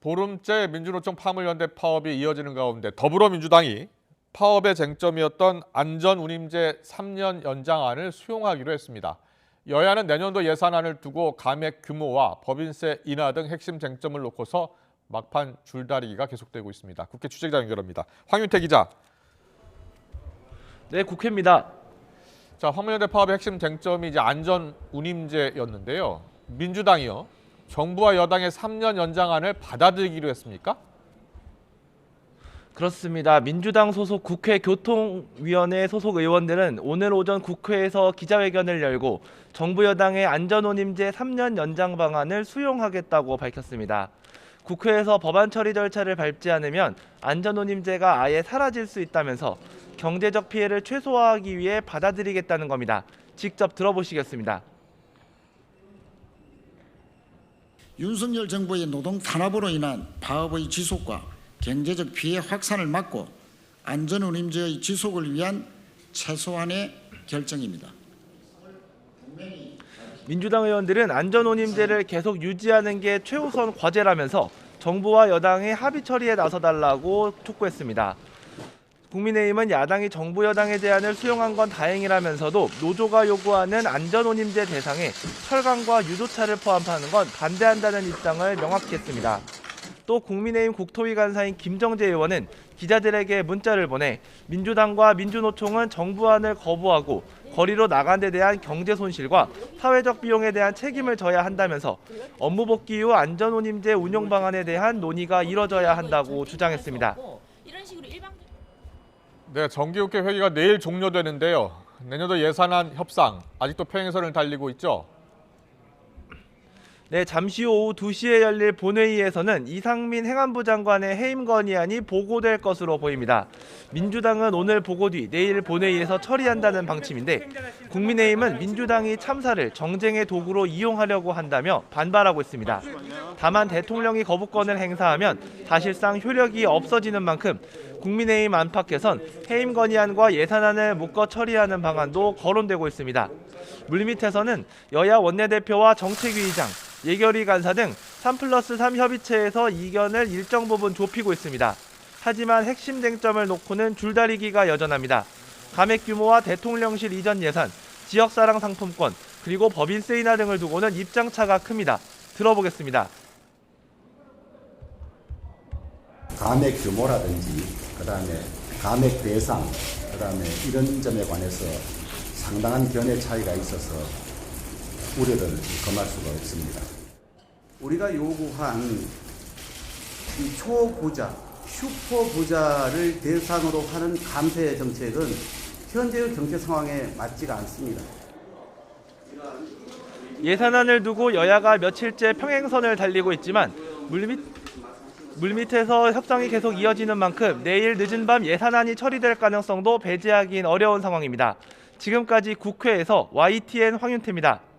보름째 민주노총 파물연대 파업이 이어지는 가운데 더불어민주당이 파업의 쟁점이었던 안전운임제 3년 연장안을 수용하기로 했습니다. 여야는 내년도 예산안을 두고 감액 규모와 법인세 인하 등 핵심 쟁점을 놓고서 막판 줄다리기가 계속되고 있습니다. 국회 취재기자 연결합니다. 황윤태 기자. 네, 국회입니다. 자, 파물연대 파업의 핵심 쟁점이 이제 안전운임제였는데요. 민주당이요. 정부와 여당의 3년 연장안을 받아들이기로 했습니까? 그렇습니다. 민주당 소속 국회 교통위원회 소속 의원들은 오늘 오전 국회에서 기자회견을 열고 정부 여당의 안전운임제 3년 연장 방안을 수용하겠다고 밝혔습니다. 국회에서 법안 처리 절차를 밟지 않으면 안전운임제가 아예 사라질 수 있다면서 경제적 피해를 최소화하기 위해 받아들이겠다는 겁니다. 직접 들어보시겠습니다. 윤석열 정부의 노동 탄압으로 인한 파업의 지속과 경제적 피해 확산을 막고 안전운임제의 지속을 위한 최소한의 결정입니다. 민주당 의원들은 안전운임제를 계속 유지하는 게 최우선 과제라면서 정부와 여당의 합의 처리에 나서달라고 촉구했습니다. 국민의힘은 야당이 정부 여당의 제안을 수용한 건 다행이라면서도 노조가 요구하는 안전운임제 대상에 철강과 유조차를 포함하는 건 반대한다는 입장을 명확히 했습니다. 또 국민의힘 국토위 간사인 김정재 의원은 기자들에게 문자를 보내 민주당과 민주노총은 정부안을 거부하고 거리로 나간 데 대한 경제 손실과 사회적 비용에 대한 책임을 져야 한다면서 업무 복귀 후 안전운임제 운용 방안에 대한 논의가 이뤄져야 한다고 주장했습니다. 네, 정기국회 회기가 내일 종료되는데요. 내년도 예산안 협상 아직도 평행선을 달리고 있죠? 네, 잠시 후 오후 2시에 열릴 본회의에서는 이상민 행안부 장관의 해임 건의안이 보고될 것으로 보입니다. 민주당은 오늘 보고 뒤 내일 본회의에서 처리한다는 방침인데 국민의힘은 민주당이 참사를 정쟁의 도구로 이용하려고 한다며 반발하고 있습니다. 다만 대통령이 거부권을 행사하면 사실상 효력이 없어지는 만큼 국민의힘 안팎에선 해임 건의안과 예산안을 묶어 처리하는 방안도 거론되고 있습니다. 물밑에서는 여야 원내대표와 정책위의장, 예결위 간사 등 3+3 협의체에서 이견을 일정 부분 좁히고 있습니다. 하지만 핵심 쟁점을 놓고는 줄다리기가 여전합니다. 감액 규모와 대통령실 이전 예산, 지역사랑 상품권, 그리고 법인세 인하 등을 두고는 입장차가 큽니다. 들어보겠습니다. 감액 규모라든지 그다음에 감액 대상, 그다음에 이런 점에 관해서 상당한 견해 차이가 있어서 우려를 금할 수가 없습니다. 우리가 요구한 이 초부자, 슈퍼부자를 대상으로 하는 감세 정책은 현재의 경제 상황에 맞지가 않습니다. 예산안을 두고 여야가 며칠째 평행선을 달리고 있지만 물밑에서 협상이 계속 이어지는 만큼 내일 늦은 밤 예산안이 처리될 가능성도 배제하기는 어려운 상황입니다. 지금까지 국회에서 YTN 황윤태입니다.